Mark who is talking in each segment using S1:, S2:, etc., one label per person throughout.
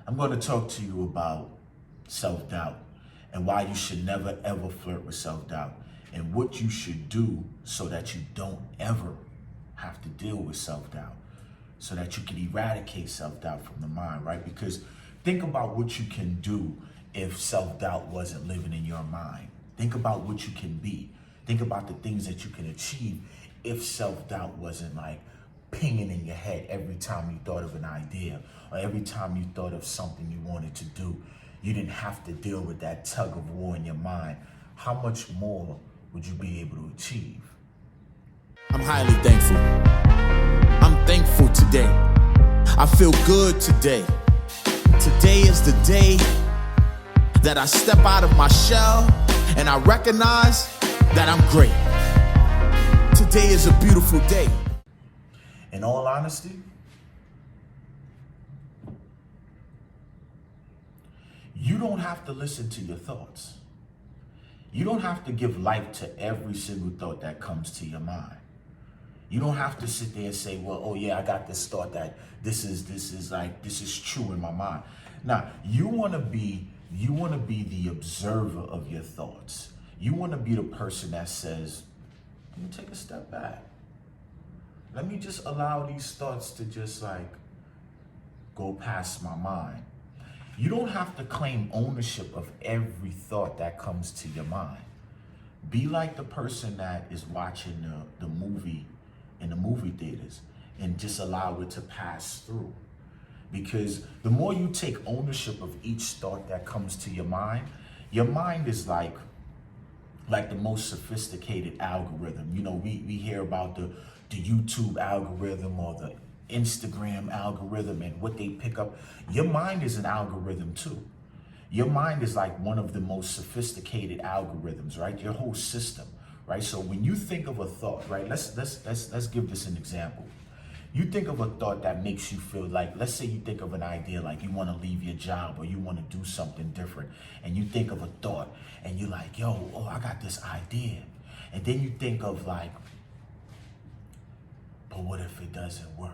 S1: I'm going to talk to you about self-doubt and why you should never ever flirt with self-doubt and what you should do so that you don't ever have to deal with self-doubt, so that you can eradicate self-doubt from the mind, right? Because think about what you can do if self-doubt wasn't living in your mind. Think about what you can be. Think about the things that you can achieve if self-doubt wasn't like pinging in your head every time you thought of an idea or every time you thought of something you wanted to do. You didn't have to deal with that tug of war in your mind. How much more would you be able to achieve?
S2: I'm highly thankful. I'm thankful today. I feel good today. Today is the day that I step out of my shell and I recognize that I'm great. Today is a beautiful day.
S1: In all honesty, you don't have to listen to your thoughts. You don't have to give life to every single thought that comes to your mind. You don't have to sit there and say, well, oh yeah, I got this thought that this is true in my mind. Now, you want to be the observer of your thoughts. You want to be the person that says, let me take a step back. Let me just allow these thoughts to just like go past my mind. You don't have to claim ownership of every thought that comes to your mind. Be like the person that is watching the movie in the movie theaters and just allow it to pass through. Because the more you take ownership of each thought that comes to your mind is like the most sophisticated algorithm. You know, we hear about the YouTube algorithm or the Instagram algorithm and what they pick up. Your mind is an algorithm too. Your mind is like one of the most sophisticated algorithms, right? Your whole system, right? So when you think of a thought, right? Let's give this an example. You think of a thought that makes you feel like, let's say you think of an idea like you want to leave your job or you want to do something different, and you think of a thought and you're like, I got this idea. And then you think of like, but what if it doesn't work?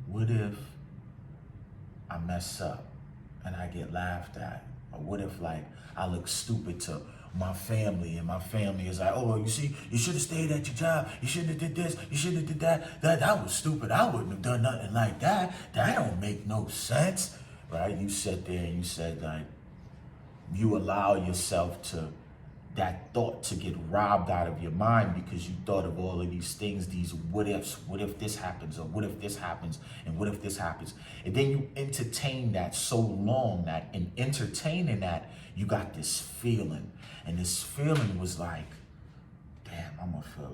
S1: What if I mess up and I get laughed at? Or what if like I look stupid to my family and my family is like, oh, you see, you should have stayed at your job. You shouldn't have did this. You shouldn't have did that. That was stupid. I wouldn't have done nothing like that. That don't make no sense, right? You sat there and you said like, you allow yourself to, that thought to get robbed out of your mind because you thought of all of these things, these what ifs, what if this happens, or what if this happens, and what if this happens. And then you entertain that so long that in entertaining that, you got this feeling. And this feeling was like, damn, I'm gonna feel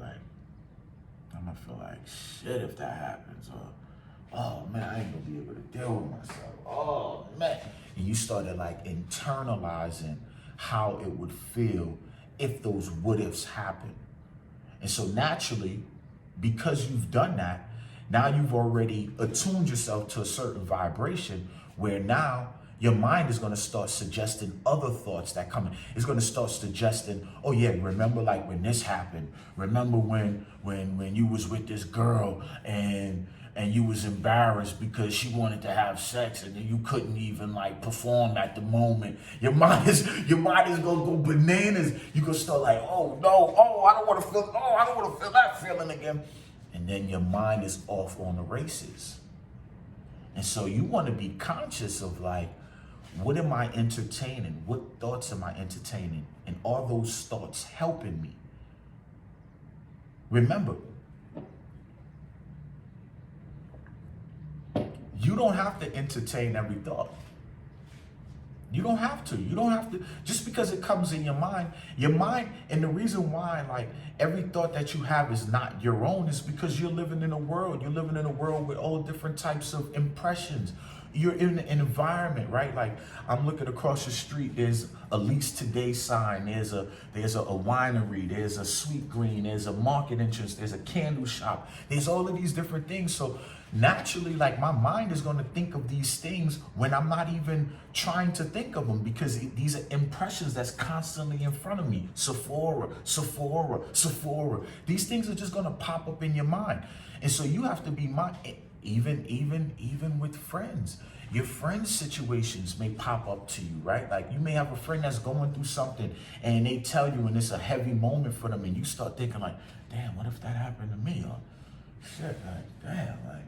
S1: like shit if that happens. Or, oh man, I ain't gonna be able to deal with myself. Oh man. And you started like internalizing how it would feel if those what ifs happen. And so naturally, because you've done that, now you've already attuned yourself to a certain vibration where now your mind is going to start suggesting other thoughts that come in. It's going to start suggesting, oh yeah, remember like when this happened. Remember when you was with this girl and you was embarrassed because she wanted to have sex and then you couldn't even like perform at the moment. Your mind is gonna go bananas. You gonna start like, oh no, I don't want to feel that feeling again. And then your mind is off on the races. And so you want to be conscious of like, what am I entertaining? What thoughts am I entertaining? And are those thoughts helping me? Remember, you don't have to entertain every thought. You don't have to. Just because it comes in your mind, and the reason why like every thought that you have is not your own is because you're living in a world. You're living in a world with all different types of impressions. You're in an environment, right? Like I'm looking across the street, there's a lease today sign, there's a winery, there's a Sweet Green, there's a market entrance, there's a candle shop, there's all of these different things. So naturally, like my mind is going to think of these things when I'm not even trying to think of them, because these are impressions that's constantly in front of me. Sephora. These things are just going to pop up in your mind. And so you have to be Even with friends. Your friends' situations may pop up to you, right? Like you may have a friend that's going through something and they tell you and it's a heavy moment for them and you start thinking like, damn, what if that happened to me? Or shit, like, damn, like.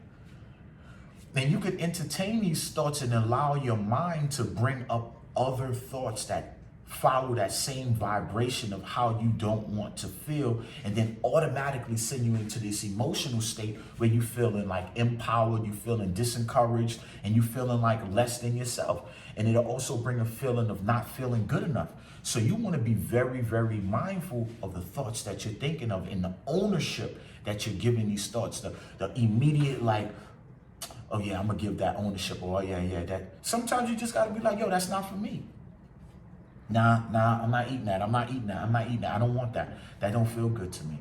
S1: Then you could entertain these thoughts and allow your mind to bring up other thoughts that follow that same vibration of how you don't want to feel, and then automatically send you into this emotional state where you feeling like empowered, you feeling disencouraged, and you feeling like less than yourself. And it'll also bring a feeling of not feeling good enough. So you want to be very, very mindful of the thoughts that you're thinking of and the ownership that you're giving these thoughts. The immediate like, oh yeah, I'm gonna give that ownership, or oh yeah, that. Sometimes you just gotta be like, yo, that's not for me. Nah, I'm not eating that. I'm not eating that. I don't want that. That don't feel good to me.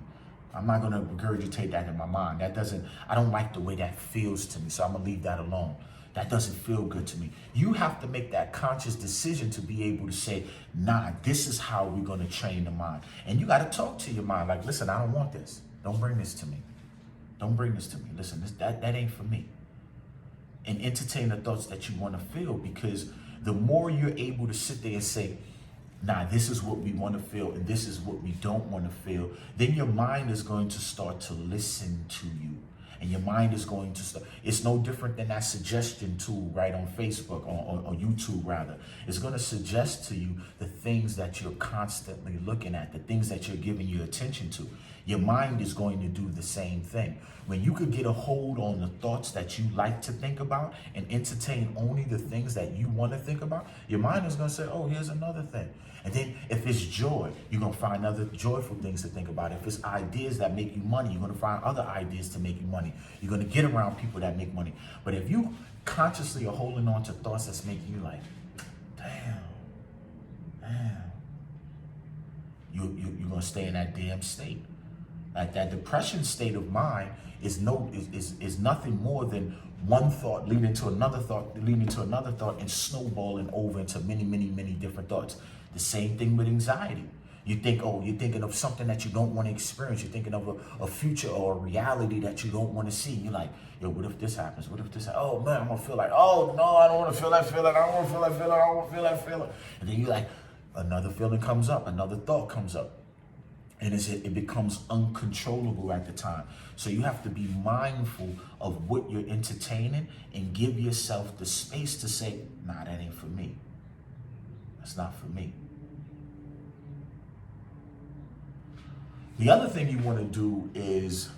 S1: I'm not gonna regurgitate that in my mind. I don't like the way that feels to me, so I'm gonna leave that alone. That doesn't feel good to me. You have to make that conscious decision to be able to say, nah, this is how we're gonna train the mind. And you gotta talk to your mind like, listen, I don't want this. Don't bring this to me. Don't bring this to me. Listen, that ain't for me. And entertain the thoughts that you wanna feel, because the more you're able to sit there and say, nah, this is what we want to feel and this is what we don't want to feel, then your mind is going to start to listen to you. And your mind is going to start, it's no different than that suggestion tool, right, on Facebook or YouTube rather. It's going to suggest to you the things that you're constantly looking at, the things that you're giving your attention to. Your mind is going to do the same thing. When you could get a hold on the thoughts that you like to think about and entertain only the things that you want to think about, your mind is going to say, oh, here's another thing. And then if it's joy, you're going to find other joyful things to think about. If it's ideas that make you money, you're going to find other ideas to make you money. You're going to get around people that make money. But if you consciously are holding on to thoughts that's making you like, damn, you're going to stay in that damn state. Like that depression state of mind is nothing more than one thought leading to another thought, leading to another thought, and snowballing over into many, many, many different thoughts. The same thing with anxiety. You think, oh, you're thinking of something that you don't want to experience. You're thinking of a future or a reality that you don't want to see. You're like, yo, what if this happens? What if this happens? Oh man, I'm gonna feel like, oh no, I don't want to feel that feeling. I don't want to feel that feeling. I don't want to feel that feeling. And then you like, another feeling comes up, another thought comes up. And it becomes uncontrollable at the time. So you have to be mindful of what you're entertaining and give yourself the space to say, nah, that ain't for me. That's not for me. The other thing you want to do is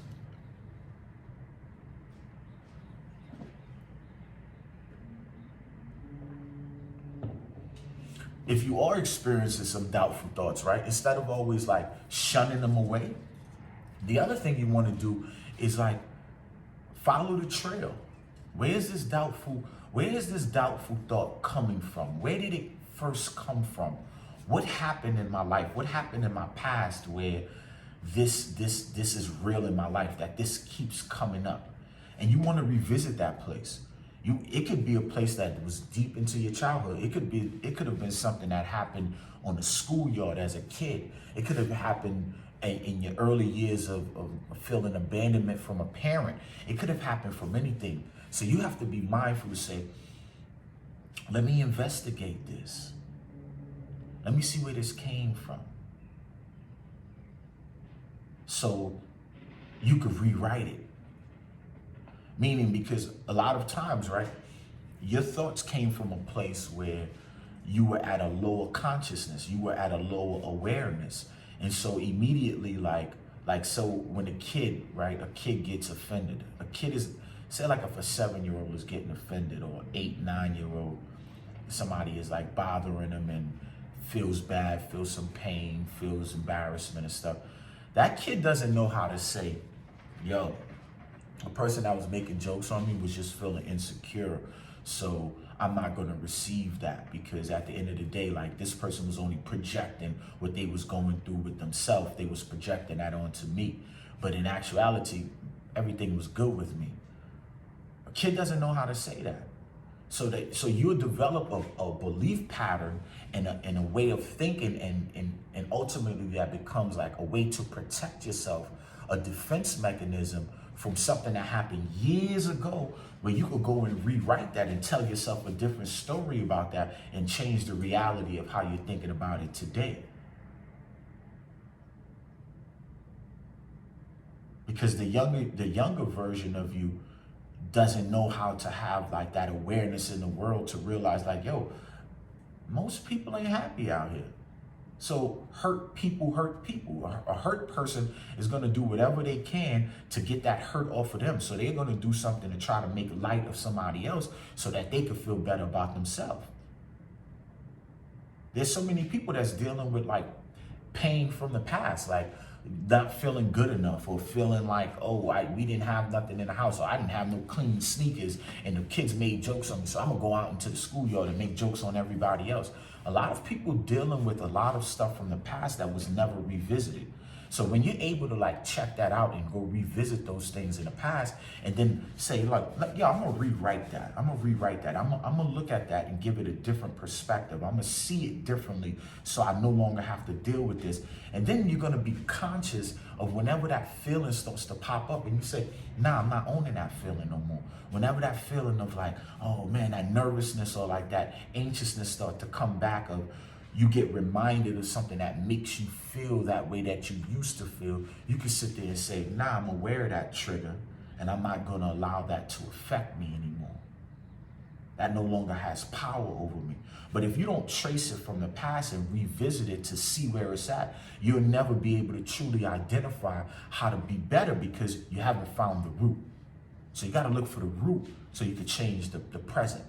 S1: if you are experiencing some doubtful thoughts, right, instead of always like shunning them away, the other thing you want to do is like follow the trail. Where is this doubtful thought coming from? Where did it first come from? What happened in my life? What happened in my past where this is real in my life, that this keeps coming up? And you want to revisit that place. It could be a place that was deep into your childhood. It could have been something that happened on the schoolyard as a kid. It could have happened in your early years of feeling abandonment from a parent. It could have happened from anything. So you have to be mindful to say, let me investigate this. Let me see where this came from. So you could rewrite it. Meaning, because a lot of times, right, your thoughts came from a place where you were at a lower consciousness, you were at a lower awareness. And so immediately, so when a kid gets offended, a kid is, say like if a 7-year-old is getting offended, or 8, 9-year-old, somebody is like bothering them and feels bad, feels some pain, feels embarrassment and stuff. That kid doesn't know how to say, yo, a person that was making jokes on me was just feeling insecure. So I'm not going to receive that, because at the end of the day, like, this person was only projecting what they was going through with themselves. They was projecting that onto me. But in actuality, everything was good with me. A kid doesn't know how to say that. So you develop a belief pattern and a way of thinking, and ultimately that becomes like a way to protect yourself, a defense mechanism from something that happened years ago, where you could go and rewrite that and tell yourself a different story about that and change the reality of how you're thinking about it today. Because the younger version of you doesn't know how to have like that awareness in the world to realize like, yo, most people ain't happy out here. So hurt people hurt people. A hurt person is going to do whatever they can to get that hurt off of them. So they're going to do something to try to make light of somebody else so that they can feel better about themselves. There's so many people that's dealing with like pain from the past, like not feeling good enough, or feeling like, oh, we didn't have nothing in the house, or I didn't have no clean sneakers, and the kids made jokes on me, so I'm gonna go out into the schoolyard and make jokes on everybody else. A lot of people dealing with a lot of stuff from the past that was never revisited. So when you're able to like check that out and go revisit those things in the past, and then say like, yeah, I'm gonna rewrite that. I'm gonna look at that and give it a different perspective. I'm gonna see it differently, so I no longer have to deal with this. And then you're gonna be conscious of whenever that feeling starts to pop up, and you say, nah, I'm not owning that feeling no more. Whenever that feeling of like, oh man, that nervousness or like that anxiousness start to come back, of you get reminded of something that makes you feel that way that you used to feel, you can sit there and say, nah, I'm aware of that trigger, and I'm not gonna allow that to affect me anymore. That no longer has power over me. But if you don't trace it from the past and revisit it to see where it's at, you'll never be able to truly identify how to be better, because you haven't found the root. So you gotta look for the root so you can change the present,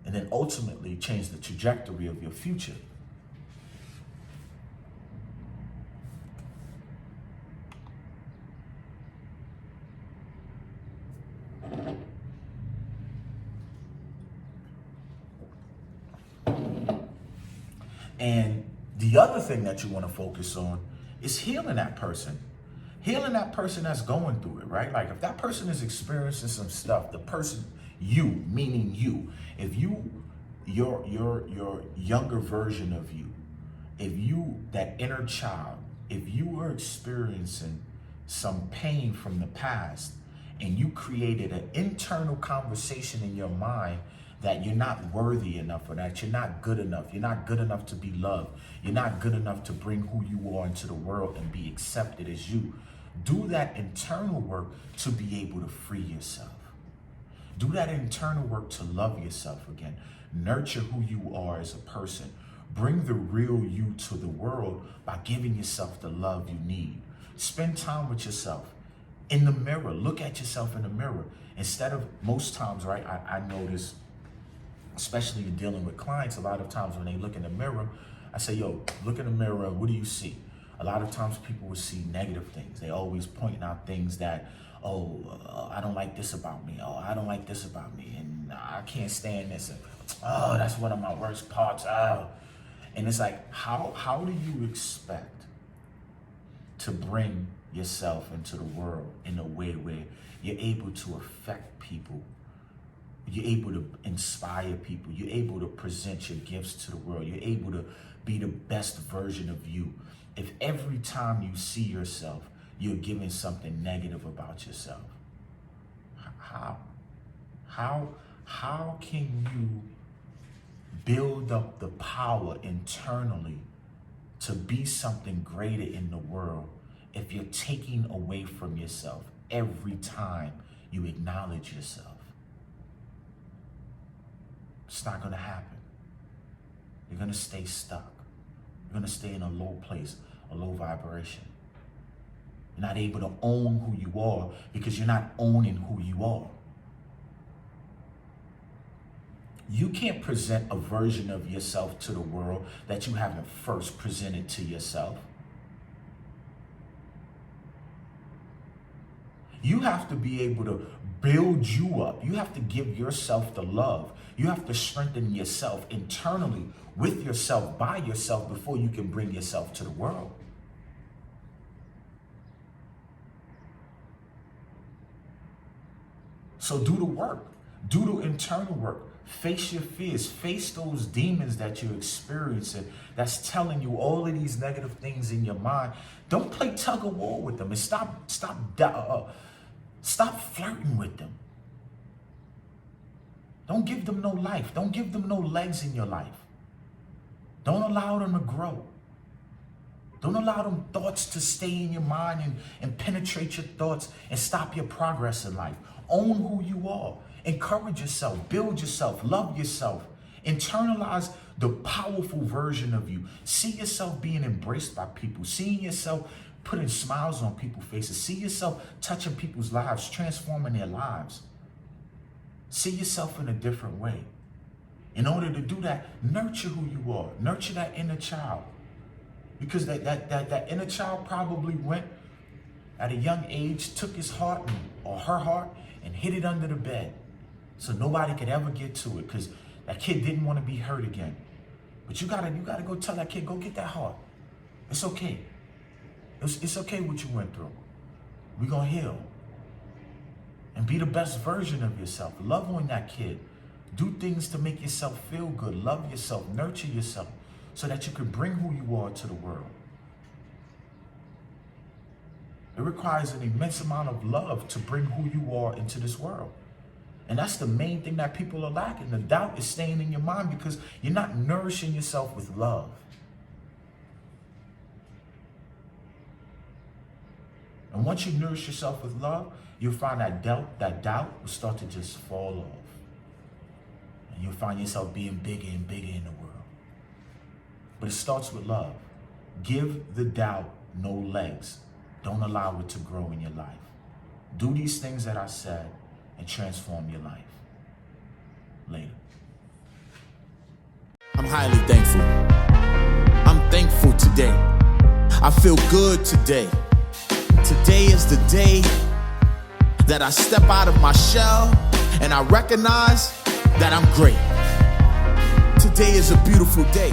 S1: and then ultimately change the trajectory of your future. And the other thing that you want to focus on is healing that person. Healing that person that's going through it, right? Like if that person is experiencing some stuff, the person, you, meaning you, if you, your younger version of you, if you, that inner child, if you are experiencing some pain from the past, and you created an internal conversation in your mind that you're not worthy enough, or that you're not good enough to be loved, you're not good enough to bring who you are into the world and be accepted as you. Do that internal work to be able to free yourself. Do that internal work to love yourself again. Nurture who you are as a person. Bring the real you to the world by giving yourself the love you need. Spend time with yourself. In the mirror, look at yourself in the mirror. Instead of, most times, right, I notice, especially in dealing with clients, a lot of times when they look in the mirror, I say, yo, look in the mirror, what do you see? A lot of times people will see negative things. They always pointing out things that, I don't like this about me. Oh, I don't like this about me. And I can't stand this. And, oh, that's one of my worst parts. Oh. And it's like, how do you expect to bring yourself into the world in a way where you're able to affect people, you're able to inspire people, you're able to present your gifts to the world, you're able to be the best version of you, if every time you see yourself, you're giving something negative about yourself? How can you build up the power internally to be something greater in the world if you're taking away from yourself every time you acknowledge yourself? It's not gonna happen. You're gonna stay stuck. You're gonna stay in a low place, a low vibration. You're not able to own who you are because you're not owning who you are. You can't present a version of yourself to the world that you haven't first presented to yourself. You have to be able to build you up. You have to give yourself the love. You have to strengthen yourself internally with yourself, by yourself, before you can bring yourself to the world. So do the work. Do the internal work. Face your fears. Face those demons that you're experiencing that's telling you all of these negative things in your mind. Don't play tug of war with them, and stop Stop flirting with them. Don't give them no life. Don't give them no legs in your life. Don't allow them to grow. Don't allow them thoughts to stay in your mind and penetrate your thoughts and stop your progress in life. Own who you are. Encourage yourself. Build yourself. Love yourself. Internalize the powerful version of you. See yourself being embraced by people. Seeing yourself putting smiles on people's faces. See yourself touching people's lives, transforming their lives. See yourself in a different way. In order to do that, nurture who you are. Nurture that inner child. Because that inner child probably went at a young age, took his heart or her heart and hid it under the bed. So nobody could ever get to it because that kid didn't want to be hurt again. But you gotta go tell that kid, go get that heart. It's okay. It's okay what you went through. We're gonna heal. And be the best version of yourself. Love on that kid. Do things to make yourself feel good. Love yourself. Nurture yourself so that you can bring who you are to the world. It requires an immense amount of love to bring who you are into this world. And that's the main thing that people are lacking. The doubt is staying in your mind because you're not nourishing yourself with love. And once you nourish yourself with love, you'll find that doubt will start to just fall off. And you'll find yourself being bigger and bigger in the world. But it starts with love. Give the doubt no legs. Don't allow it to grow in your life. Do these things that I said and transform your life. Later.
S2: I'm highly thankful. I'm thankful today. I feel good today. Today is the day that I step out of my shell and I recognize that I'm great. Today is a beautiful day.